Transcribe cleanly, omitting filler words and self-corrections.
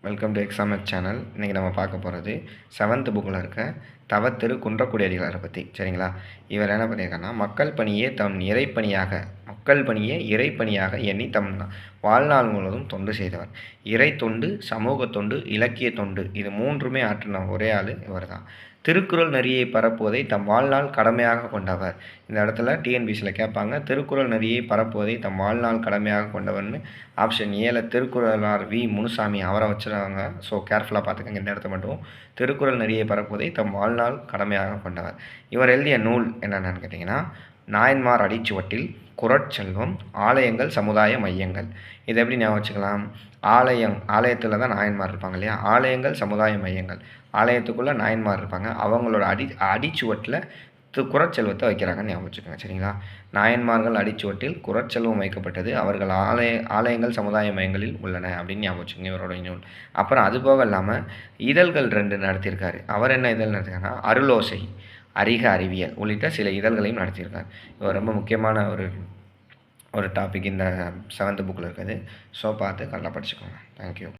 Welcome to எக்ஸாமெட் channel. இன்றைக்கி நம்ம பார்க்க போகிறது 7th புக்கில் இருக்க தவத்திரு குன்றக்குடி அடிகளாரை பற்றி. சரிங்களா? இவர் என்ன பண்ணியிருக்காருன்னா, மக்கள் பணியே இறைப்பணியாக எண்ணி தம் வாழ்நாள் முழுவதும் தொண்டு செய்தவர். இறை தொண்டு, சமூக தொண்டு, இலக்கிய தொண்டு, இது மூன்றுமே ஆற்றின ஒரே ஆள் இவர் தான். திருக்குறள் நெறியை பரப்புவதை தம் வாழ்நாள் கடமையாக கொண்டவர். இந்த இடத்துல டிஎன்பிசியில் கேட்பாங்க, திருக்குறள் நெறியை பரப்புவதை தம் வாழ்நாள் கடமையாக கொண்டவர்னு ஆப்ஷன் ஏல திருக்குறளார் வி முனுசாமி அவரை வச்சுருவாங்க. ஸோ கேர்ஃபுல்லாக பார்த்துக்கங்க. இந்த இடத்த மட்டும் திருக்குறள் நெறியை பரப்புவதை தம் வாழ்நாள் கடமையாக கொண்டவர். இவர் எழுதிய நூல் என்னென்னு கேட்டிங்கன்னா, நாயன்மார் அடிச்சுவட்டில், குறட்செல்வம், ஆலயங்கள், சமுதாய மையங்கள். இதை எப்படி ஞாபகம் வச்சுக்கலாம்? ஆலயத்தில் தான் நாயன்மார் இருப்பாங்க இல்லையா? ஆலயங்கள், சமுதாய மையங்கள். ஆலயத்துக்குள்ளே நாயன்மார் இருப்பாங்க. அவங்களோட அடிச்சுவட்டில் குறட்செல்வத்தை வைக்கிறாங்கன்னு ஞாபகம் வச்சுக்கோங்க. சரிங்களா? நாயன்மார்கள் அடிச்சுவட்டில் குறட்செல்வம் வைக்கப்பட்டது. அவர்கள் ஆலயங்கள், சமுதாய மையங்களில் உள்ளன அப்படின்னு ஞாபகம் வச்சுக்கோங்க இவரோட நூல். அப்புறம் அது போக இல்லாமல் இதழ்கள் 2 நடத்தியிருக்காரு. அவர் என்ன இதழ் நடத்திருக்காருன்னா, அருளோசை, அறிக அறிவியல் உள்ளிட்ட சில இதழ்களையும் நடத்தியிருக்கார். இவர் ரொம்ப முக்கியமான ஒரு டாபிக் இந்த 7th புக்கில் இருக்குது. ஸோ பார்த்து நல்லா படிச்சுக்கோங்க. தேங்க்யூ.